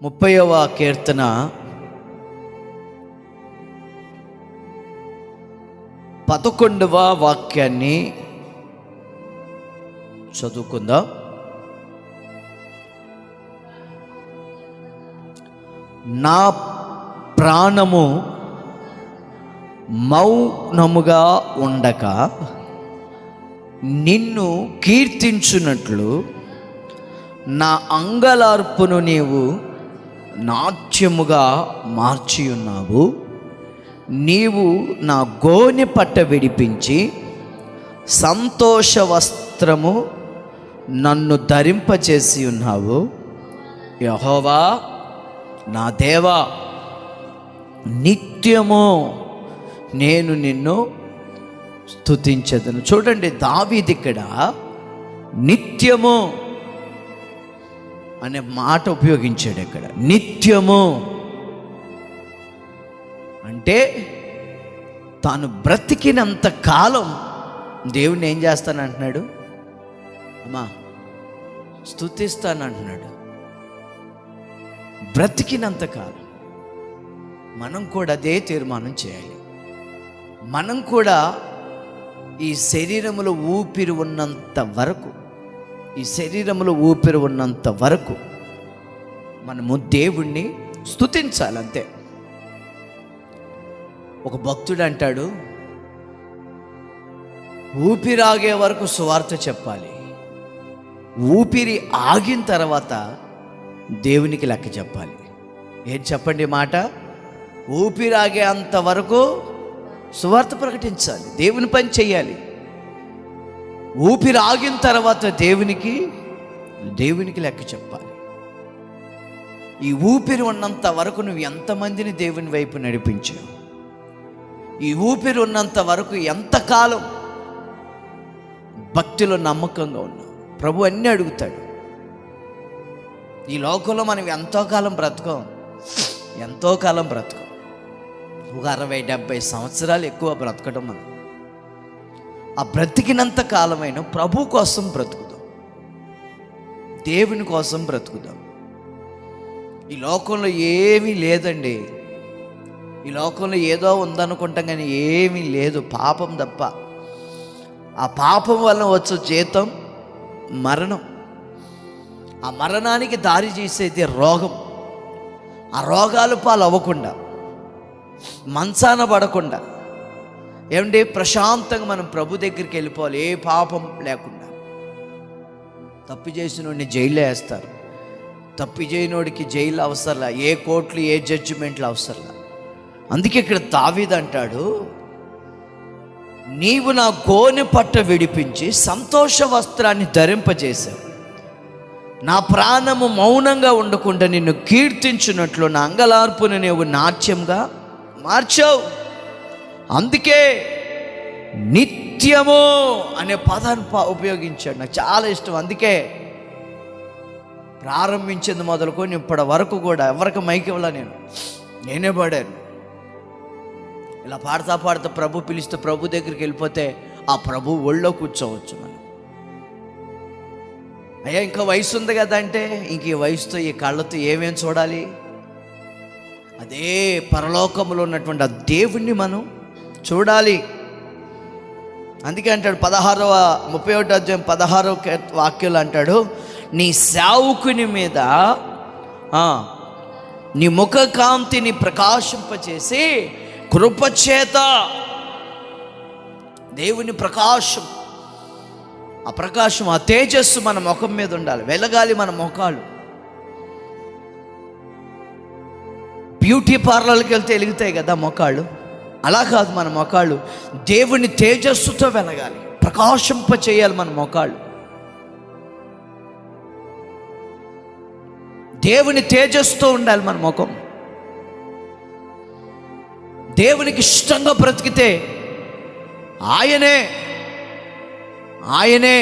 30వ కీర్తన 11వ వాక్యాన్ని చదువుకుందాం. నా ప్రాణము మౌనముగా ఉండక నిన్ను కీర్తించున్నట్లు నా అంగలార్పును నీవు నాట్యముగా మార్చి ఉన్నావు. నీవు నా గోనె పట్ట విడిపించి సంతోష వస్త్రము నన్ను ధరింపచేసి ఉన్నావు. యెహోవా నా దేవా, నిత్యము నేను నిన్ను స్తుతించెదను. చూడండి, దావీదు ఇక్కడ నిత్యము అనే మాట ఉపయోగించాడు. ఇక్కడ నిత్యము అంటే తాను బ్రతికినంత కాలం దేవుణ్ణి ఏం చేస్తానంటున్నాడు? అమ్మా స్తుతిస్తానంటున్నాడు. బ్రతికినంత కాలం మనం కూడా అదే తీర్మానం చేయాలి. మనం కూడా ఈ శరీరములో ఊపిరి ఉన్నంత వరకు, ఈ శరీరంలో ఊపిరి ఉన్నంత వరకు మనము దేవుణ్ణి స్తుతించాలి, అంతే. ఒక భక్తుడు అంటాడు, ఊపిరాగే వరకు సువార్త చెప్పాలి, ఊపిరి ఆగిన తర్వాత దేవునికి లెక్క చెప్పాలి. ఏం చెప్పండి మాట? ఊపిరాగే అంతవరకు సువార్త ప్రకటించాలి, దేవుని పని చెయ్యాలి. ఊపిరి ఆగిన తర్వాత దేవునికి లెక్క చెప్పాలి. ఈ ఊపిరి ఉన్నంత వరకు నువ్వు ఎంతమందిని దేవుని వైపు నడిపించావు? ఈ ఊపిరి ఉన్నంత వరకు ఎంతకాలం భక్తిలో నమ్మకంగా ఉన్నావు? ప్రభు అన్నీ అడుగుతాడు. ఈ లోకంలో మనం ఎంతో కాలం బ్రతకం, ఒక 60-70 సంవత్సరాలు ఎక్కువ బ్రతకడం. మనం ఆ బ్రతికినంత కాలమైన ప్రభు కోసం బ్రతుకుదాం, దేవుని కోసం బ్రతుకుదాం. ఈ లోకంలో ఏమీ లేదండి. ఈ లోకంలో ఏదో ఉందనుకుంటాం, కానీ ఏమీ లేదు, పాపం తప్ప. ఆ పాపం వల్ల వచ్చే జీతం మరణం. ఆ మరణానికి దారి చేసేది రోగం. ఆ రోగాలు పాలు అవ్వకుండా, మంచాన పడకుండా, ఏమంటే ప్రశాంతంగా మనం ప్రభు దగ్గరికి వెళ్ళిపోవాలి, ఏ పాపం లేకుండా. తప్పు చేసినోడిని జైల్లో వేస్తారు. తప్పు చేయనోడికి జైలు అవసరంలా, ఏ కోర్టులు ఏ జడ్జిమెంట్లు అవసరంలా. అందుకే ఇక్కడ దావీదు అంటాడు, నీవు నా గోనె పట్ట విడిపించి సంతోష వస్త్రాన్ని ధరింపజేశావు. నా ప్రాణము మౌనంగా ఉండకుండా నిన్ను కీర్తించున్నట్లు నా అంగలార్పును నీవు నాట్యంగా మార్చావు. అందుకే నిత్యము అనే పదాన్ని ఉపయోగించాడు. నాకు చాలా ఇష్టం. అందుకే ప్రారంభించింది మొదలుకొని ఇప్పటి వరకు కూడా ఎవరికి మైక్ ఇవ్వాల, నేనే పాడాను. ఇలా పాడుతా ప్రభు పిలిస్తే ప్రభు దగ్గరికి వెళ్ళిపోతే ఆ ప్రభు ఒళ్ళో కూర్చోవచ్చు. మనం అయ్యా ఇంకా వయసు ఉంది కదా అంటే, ఇంక ఈ వయసుతో ఈ కళ్ళతో ఏమేం చూడాలి? అదే పరలోకంలో ఉన్నటువంటి ఆ దేవుణ్ణి మనం చూడాలి. అందుకే అంటాడు 31వ అధ్యాయం 16వ వాక్యంలో అంటాడు, నీ సేవకుని మీద నీ ముఖ కాంతిని ప్రకాశింపచేసి కృపచేత. దేవుని ప్రకాశం, ఆ ప్రకాశం, ఆ తేజస్సు మన ముఖం మీద ఉండాలి, వెలగాలి మన ముఖాలు. బ్యూటీ పార్లర్కి వెళ్తే వెలుగుతాయి కదా ముఖాలు, అలా కాదు మన ముఖాలు. దేవుని తేజస్సుతో వెలగాలి, ప్రకాశింప చేయాలి మన ముఖాలు. దేవుని తేజస్సుతో ఉండాలి మన ముఖం. దేవునికి ఇష్టంగా బ్రతికితే ఆయనే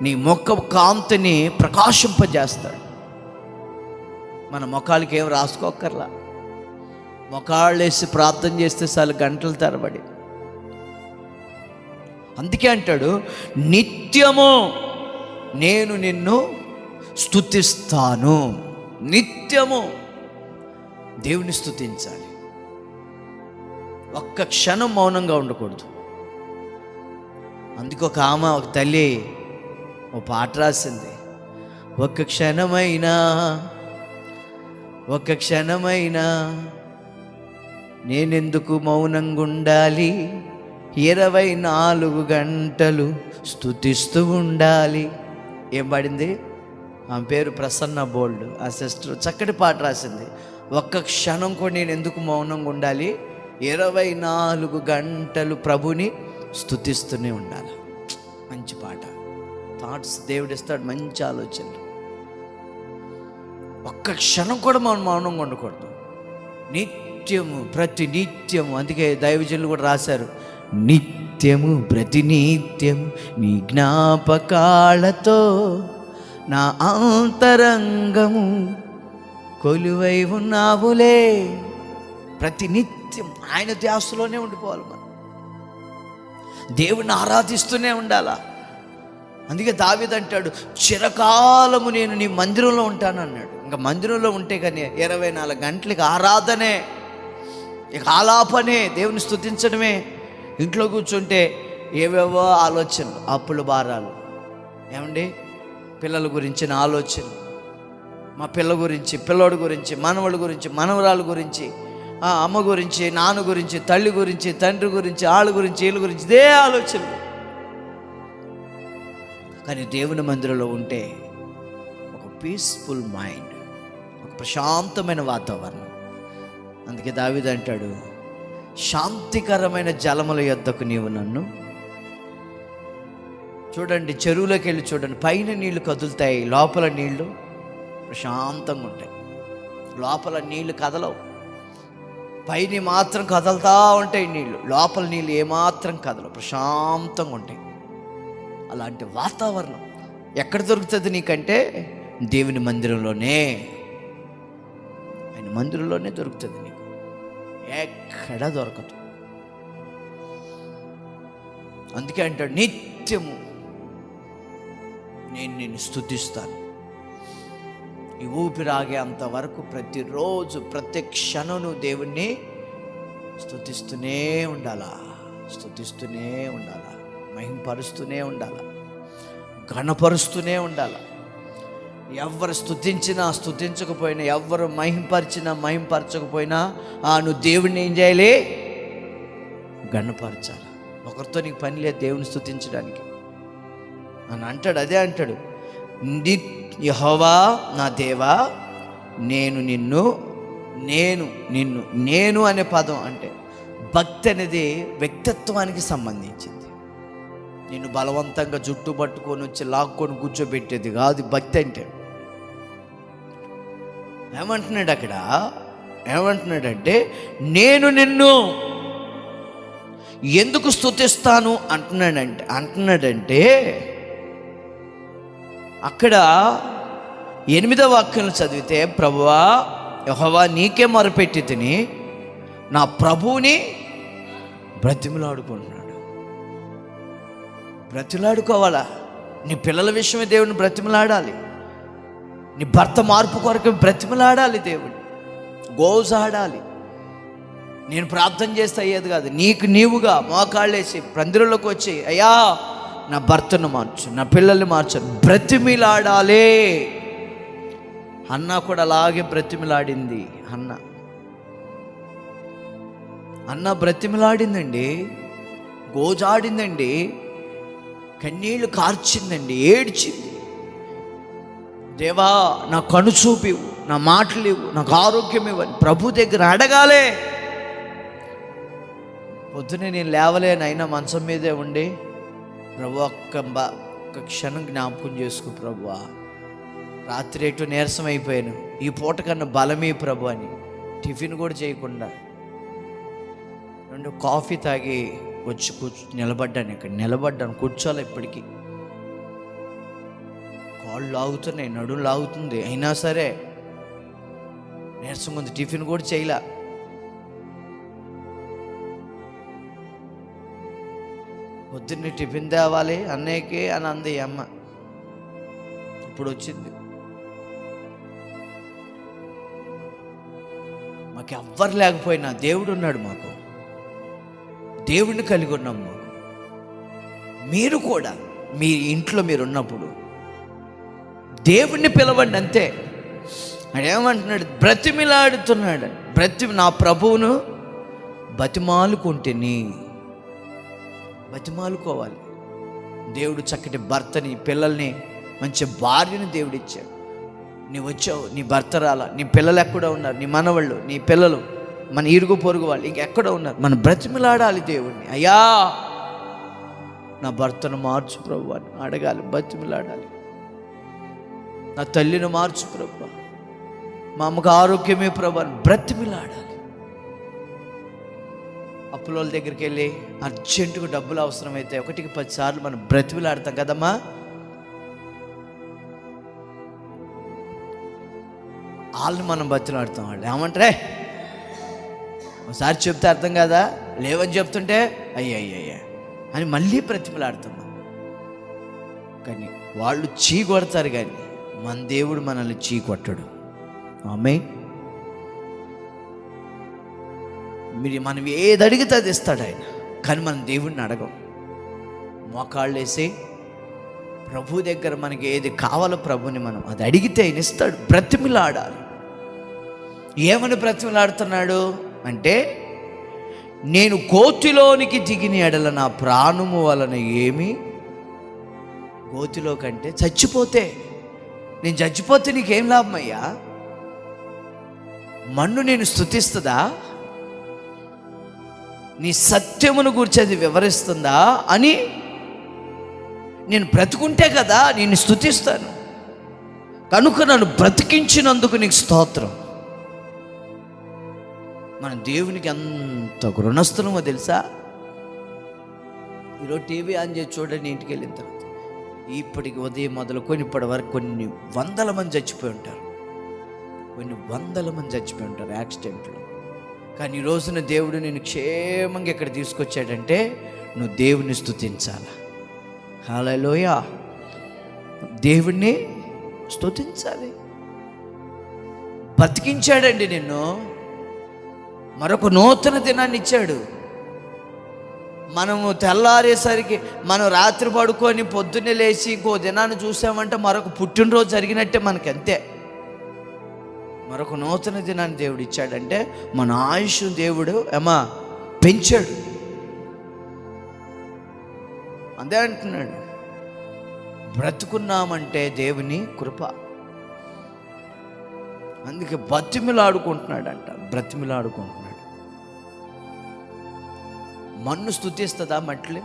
నీ ముఖ కాంతిని ప్రకాశింపజేస్తాడు. మన ముఖాలకి ఏం రాసుకోకర్లా, ముఖాళ్ళు వేసి ప్రార్థన చేస్తే చాలు గంటల తరబడి. అందుకే అంటాడు, నిత్యము నేను నిన్ను స్తుతిస్తాను. నిత్యము దేవుని స్తుతించాలి. ఒక్క క్షణం మౌనంగా ఉండకూడదు. అందుకు ఒక తల్లి ఓ పాట రాసింది, ఒక్క క్షణమైనా నేనెందుకు మౌనంగా ఉండాలి, 24 గంటలు స్తుతిస్తూ ఉండాలి. ఏం పాడింది? ఆమె పేరు ప్రసన్న బోల్డ్. ఆ సిస్టర్ చక్కటి పాట రాసింది. ఒక్క క్షణం కూడా నేను ఎందుకు మౌనంగా ఉండాలి, 24 గంటలు ప్రభుని స్తుతిస్తూనే ఉండాలి. మంచి పాట. థాట్స్ దేవుడు ఇస్తాడు, మంచి ఆలోచనలు. ఒక్క క్షణం కూడా మనం మౌనంగా ఉండకూడదు. నిత్యము ప్రతి నిత్యము, అందుకే దైవజనులు కూడా రాశారు, నిత్యము ప్రతి నిత్యము నీ జ్ఞాపకాలతో నా అంతరంగము కొలువై ఉన్నావులే. ప్రతి నిత్యం ఆయన ధ్యాసలోనే ఉండిపోవాలి మనం. దేవుణ్ణి ఆరాధిస్తూనే ఉండాలా. అందుకే దావీదు అంటాడు, చిరకాలము నేను నీ మందిరంలో ఉంటాను అన్నాడు. ఇంకా మందిరంలో ఉంటే కానీ 24 గంటలకి ఆరాధనే, ఇక ఆలాపనే, దేవుని స్తుతించడమే. ఇంట్లో కూర్చుంటే ఏవేవో ఆలోచనలు, అప్పుల భారాలు, ఏమండి పిల్లల గురించిన ఆలోచనలు, మా పిల్లోడి గురించి, మనవడి గురించి, మనవరాల గురించి, అమ్మ గురించి, నాన్న గురించి, తల్లి గురించి, తండ్రి గురించి, వాళ్ళ గురించి, వీళ్ళ గురించి, ఇదే ఆలోచనలు. కానీ దేవుని మందిరంలో ఉంటే ఒక పీస్ఫుల్ మైండ్, ఒక ప్రశాంతమైన వాతావరణం. అందుకే దావీదు అంటాడు, శాంతికరమైన జలముల యొద్దకు నీవు నన్ను. చూడండి, చెరువులోకి వెళ్ళి చూడండి, పైన నీళ్లు కదులుతాయి, లోపల నీళ్లు ప్రశాంతంగా ఉంటాయి. లోపల నీళ్లు కదలవు, పైన మాత్రం కదులుతూ ఉంటాయి నీళ్లు, లోపల నీళ్ళు ఏమాత్రం కదలవు, ప్రశాంతంగా ఉంటాయి. అలాంటి వాతావరణం ఎక్కడ దొరుకుతుంది నీకంటే దేవుని మందిరంలోనే. ఆయన మందిరంలోనే దొరుకుతుంది నీకు, ఎక్కడా దొరకదు. అందుకే అంటాడు, నిత్యము నేను నిన్ను స్తుతిస్తాను. ఈ ఊపిరాగే అంతవరకు ప్రతిరోజు ప్రతి క్షణం దేవుణ్ణి స్తుతిస్తూనే ఉండాలా, మహింపరుస్తూనే ఉండాలా, ఘనపరుస్తూనే ఉండాలా. ఎవరు స్తుతించినా స్తుతించకపోయినా, ఎవరు మహింపరచకపోయినా నువ్వు దేవుణ్ణి ఏం చేయాలి? ఘనపరచాలి. ఒకరితో నీకు పని లేదు దేవుని స్తుతించడానికి అని అంటాడు. అదే అంటాడు, యెహోవా నా దేవా నేను నిన్ను అనే పదం అంటే భక్తి అనేది వ్యక్తిత్వానికి సంబంధించింది. నిన్ను బలవంతంగా జుట్టు పట్టుకొని వచ్చి లాక్కొని కూర్చోబెట్టేది కాదు భక్తి అంటే. ఏమంటున్నాడంటే నేను నిన్ను ఎందుకు స్తుతిస్తాను అంటున్నాడంటే అక్కడ 8వ వాక్యం చదివితే, ప్రభువా యెహోవా నీకే మొరపెట్టి తిని నా ప్రభువుని బ్రతిమలాడుకోవాలా. నీ పిల్లల విషయమే దేవుని బ్రతిమలాడాలి, నీ భర్త మార్పు కొరకు బ్రతిమలాడాలి, దేవుని గోజాడాలి. నేను ప్రార్థన చేస్తే అయ్యేది కాదు, నీకు నీవుగా మోకాళ్ళేసి మందిరంలోకి వచ్చి, అయ్యా నా భర్తను మార్చు, నా పిల్లల్ని మార్చు, బ్రతిమిలాడాలి. హన్నా కూడా అలాగే బ్రతిమిలాడింది. అన్న బ్రతిమిలాడిందండి, గోజాడిందండి, కన్నీళ్లు కార్చిందండి, ఏడ్చింది. దేవా నా కను చూపివు, నా మాటలు ఇవ్వు, నాకు ఆరోగ్యం ఇవ్వని ప్రభు దగ్గర అడగాలే. పొద్దునే నేను లేవలేను, అయినా మంచం మీదే ఉండి, ప్రభు ఒక్క క్షణం జ్ఞాపకం చేసుకో ప్రభువా, రాత్రి ఎటు నీరసం అయిపోయాను, ఈ పూట కన్నా బలమే ప్రభు అని టిఫిన్ కూడా చేయకుండా 2 కాఫీ తాగి వచ్చి నిలబడ్డాను. కూర్చోాలి, ఇప్పటికీ కాళ్ళు లాగుతున్నాయి, నడుము లాగుతుంది, అయినా సరే నీరసం ఉంది, టిఫిన్ కూడా చేయలే. పొద్దున్నే టిఫిన్ తేవాలి అన్నయ్యకి అని అంది అమ్మ. ఇప్పుడు వచ్చింది, మాకు ఎవ్వరు లేకపోయినా దేవుడు ఉన్నాడు, మాకు దేవుడిని కలిగి ఉన్నాం. మాకు మీరు కూడా మీ ఇంట్లో మీరు ఉన్నప్పుడు దేవుణ్ణి పిలవండి అంతే. ఆయన ఏమంటున్నాడు? బ్రతిమిలాడుతున్నాడు. నా ప్రభువును బతిమాలుకుంటేని, బతిమాలుకోవాలి. దేవుడు చక్కటి భర్తని, పిల్లల్ని, మంచి భార్యని దేవుడు ఇచ్చాడు. నీవు వచ్చావు, నీ భర్త రాలా, నీ పిల్లలు ఎక్కడ ఉన్నారు, నీ మనవాళ్ళు, నీ పిల్లలు, మన ఇరుగు పొరుగు వాళ్ళు ఇంకెక్కడ ఉన్నారు, మనం బ్రతిమిలాడాలి దేవుణ్ణి. అయ్యా నా భర్తను మార్చు ప్రభు అని అడగాలి, బ్రతిమిలాడాలి. నా తల్లిని మార్చు ప్రభు, మా అమ్మకు ఆరోగ్యమే ప్రభు అని బ్రతిమిలాడాలి. అప్పుల వాళ్ళ దగ్గరికి వెళ్ళి అర్జెంటుగా డబ్బులు అవసరమైతే 1కి 10 సార్లు మనం బ్రతిమిలాడతాం కదమ్మా. వాళ్ళని మనం బ్రతిలాడుతాం. వాళ్ళు ఏమంటారే, ఒకసారి చెప్తే అర్థం కాదా, లేవని చెప్తుంటే అయ్యయ్యయ్యా అని మళ్ళీ బ్రతిమిలాడతాం. కానీ వాళ్ళు చీ కొడతారు, కానీ మన దేవుడు మనల్ని చీ కొట్టడు. ఆమేన్. మనం ఏది అడిగితే అది ఇస్తాడు ఆయన. కానీ మనం దేవుడిని అడగం. మోకాళ్ళు వేసి ప్రభు దగ్గర మనకి ఏది కావాలో ప్రభుని మనం అది అడిగితే ఆయన ఇస్తాడు. బ్రతిమిలాడాలి. ఏమని బ్రతిమిలాడుతున్నాడు అంటే, నేను కోతిలోనికి దిగిన ఎడల నా ప్రాణము వలన ఏమి, కోతిలో కంటే చచ్చిపోతే, నేను చచ్చిపోతే నీకేం లాభం అయ్యా? మన్ను నేను స్తుతిస్తుందా? నీ సత్యమును గురించి అది వివరిస్తుందా అని నేను బ్రతుకుంటే కదా నేను స్తుతిస్తాను. కనుక నన్ను బ్రతికించినందుకు నీకు స్తోత్రం. మన దేవునికి ఎంత రుణస్థలమో తెలుసా? ఈరోజు టీవీ ఆన్ చేసి చూడండి, ఇంటికి వెళ్ళిన తర్వాత ఇప్పటికి ఉదయం మొదలుకొని ఇప్పటి వరకు కొన్ని వందల మంది చచ్చిపోయి ఉంటారు, కొన్ని వందల మంది చచ్చిపోయి ఉంటారు యాక్సిడెంట్లో. కానీ ఈ రోజున దేవుడు నేను క్షేమంగా ఇక్కడ తీసుకొచ్చాడంటే నువ్వు దేవుణ్ణి స్తుతించాలా. హల్లెలూయా. దేవుణ్ణి స్తుతించాలి. బతికించాడండి నిన్ను, మరొక నూతన దినాన్ని ఇచ్చాడు. మనము తెల్లారేసరికి మనం రాత్రి పడుకొని పొద్దున్నే లేచి ఇంకో దినాన్ని చూసామంటే మరొక పుట్టినరోజు జరిగినట్టే మనకి. అంతే, మరొక నూతన దినాన్ని దేవుడు ఇచ్చాడంటే మన ఆయుష్ దేవుడు పెంచాడు. అదే అంటున్నాడు, బ్రతుకున్నామంటే దేవుని కృప. అందుకే బ్రతిమిలాడుకుంటున్నాడంట, బ్రతిమిలాడుకుంటున్నాడు. మన్ను స్తుతిస్తుందా?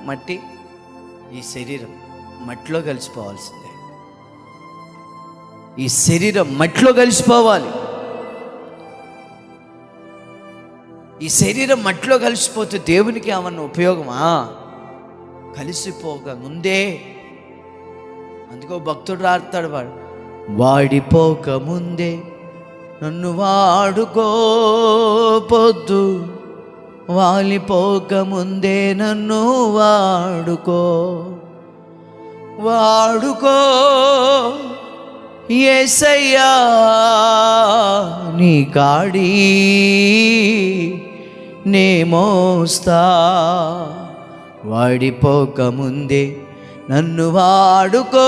మట్టి ఈ శరీరం మట్టిలో కలిసిపోవాల్సిందే. ఈ శరీరం మట్టిలో కలిసిపోవాలి. ఈ శరీరం మట్టిలో కలిసిపోతే దేవునికి ఏమన్నా ఉపయోగమా? కలిసిపోక ముందే. అందుకో భక్తుడు రాస్తాడు, వాడిపోక ముందే నన్ను వాడుకోపోద్దు, వాలిపోక ముందే నన్ను వాడుకో, వాడుకో యేసయ్యా నీ కాడి నే మోస్తా, వాడిపోక ముందే నన్ను వాడుకోపోద్దు.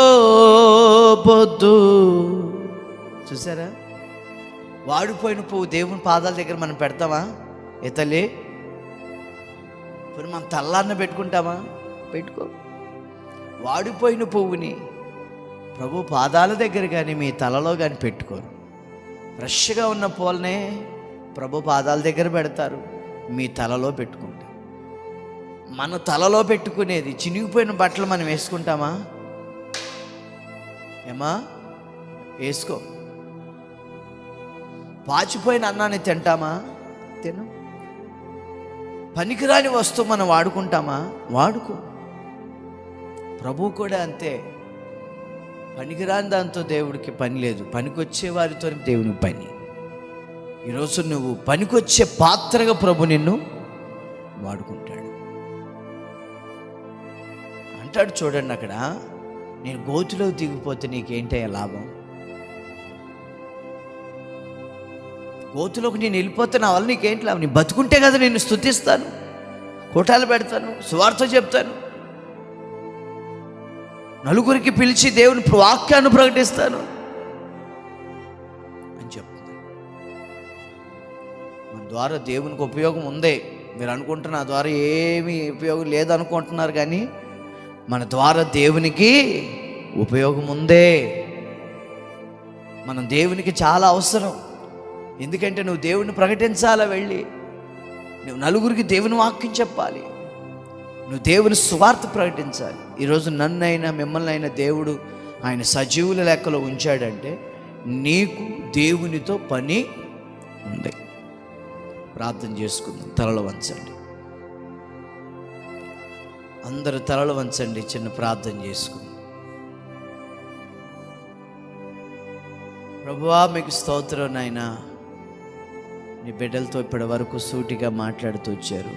చూసారా, వాడిపోయిన పువ్వు దేవుని పాదాల దగ్గర మనం పెడతామా? ఎతలే ఇప్పుడు మనం తల్లాన్న పెట్టుకుంటామా? పెట్టుకో. వాడిపోయిన పువ్వుని ప్రభు పాదాల దగ్గర కానీ మీ తలలో కానీ పెట్టుకోరు. ఫ్రెష్గా ఉన్న పూలనే ప్రభు పాదాల దగ్గర పెడతారు, మీ తలలో పెట్టుకుంటారు. మన తలలో పెట్టుకునేది చినిగిపోయిన బట్టలు మనం వేసుకుంటామా? వేసుకో. పాచిపోయిన అన్నాన్ని తింటామా? తిను. పనికిరాని వస్తువు మనం వాడుకుంటామా? వాడుకో. ప్రభువు కూడా అంతే. పనికిరాని దాంతో దేవుడికి పని లేదు, పనికొచ్చే వారితో దేవునికి పని. ఈరోజు నువ్వు పనికొచ్చే పాత్రగా ప్రభు నిన్ను వాడుకుంటాడు. అంటాడు చూడండి అక్కడ, నేను గోతిలో దిగిపోతే నీకేంటయ్యా లాభం? గోతులోకి నేను వెళ్ళిపోతే నా వల్ల నీకేంటి లాభం? నీ బతుకుంటే కదా నేను స్తుతిస్తాను, కోటాలు పెడతాను, సువార్త చెప్తాను, నలుగురికి పిలిచి దేవుని వాక్యాన్ని ప్రకటిస్తాను అని చెప్తుంది. మన ద్వారా దేవునికి ఉపయోగం ఉందే. మీరు అనుకుంటున్న నా ద్వారా ఏమీ ఉపయోగం లేదనుకుంటున్నారు, కానీ మన ద్వారా దేవునికి ఉపయోగం ఉందే. మనం దేవునికి చాలా అవసరం. ఎందుకంటే నువ్వు దేవుని ప్రకటించాలా, వెళ్ళి నువ్వు నలుగురికి దేవుని వాక్యం చెప్పాలి, నువ్వు దేవుని సువార్త ప్రకటించాలి. ఈరోజు నన్నైనా మిమ్మల్ని అయినా దేవుడు ఆయన సజీవుల లెక్కలో ఉంచాడంటే నీకు దేవునితో పని ఉంది. ప్రార్థన చేసుకుందాం. తలలు వంచండి, అందరూ తలలు వంచండి, చిన్న ప్రార్థన చేసుకుందాం. ప్రభువా మీకు స్తోత్రం నాయనా, నీ బిడ్డలతో ఇప్పటి వరకు సూటిగా మాట్లాడుతూ వచ్చారు.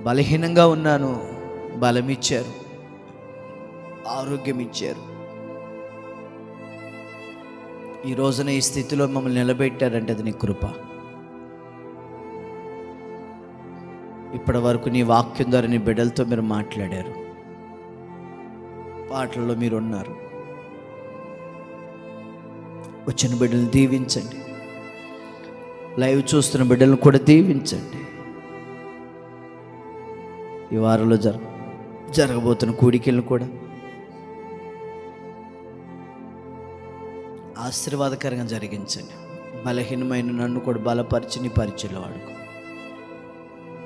బలహీనంగా ఉన్నాను, బలం ఇచ్చారు, ఆరోగ్యం ఇచ్చారు. ఈ రోజున ఈ స్థితిలో మమ్మల్ని నిలబెట్టారంటే అది నీ కృప. ఇప్పటి వరకు నీ వాక్యం ద్వారా నీ బిడ్డలతో మీరు మాట్లాడారు, పాటల్లో మీరు ఉన్నారు. వచ్చిన బిడ్డలు దీవించండి, లైవ్ చూస్తున్న బిడ్డలను కూడా దీవించండి. ఈ వారంలో జరగబోతున్న కూడికలను కూడా ఆశీర్వాదకరంగా జరిగించండి. బలహీనమైన నన్ను కూడా బలపరిచి నీ పరిచయలో వాడుకో.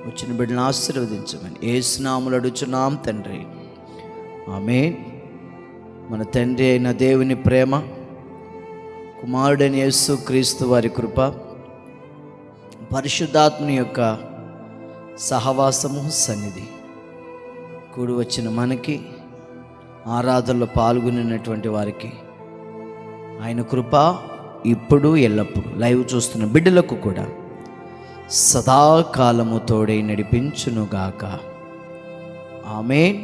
వచ్చిన బిడ్డలను ఆశీర్వదించమని యేసు నామములో అడుగుచున్నాం తండ్రి, ఆమేన్. మన తండ్రి అయిన దేవుని ప్రేమ, కుమారుడైన యేసు క్రీస్తు వారి కృప, పరిశుద్ధాత్మని యొక్క సహవాసము, సన్నిధి కూడి వచ్చిన మనకి, ఆరాధనలో పాల్గొనినటువంటి వారికి ఆయన కృప ఇప్పుడు ఎల్లప్పుడు లైవ్ చూస్తున్న బిడ్డలకు కూడా సదాకాలము తోడై నడిపించునుగాక. ఆమేన్.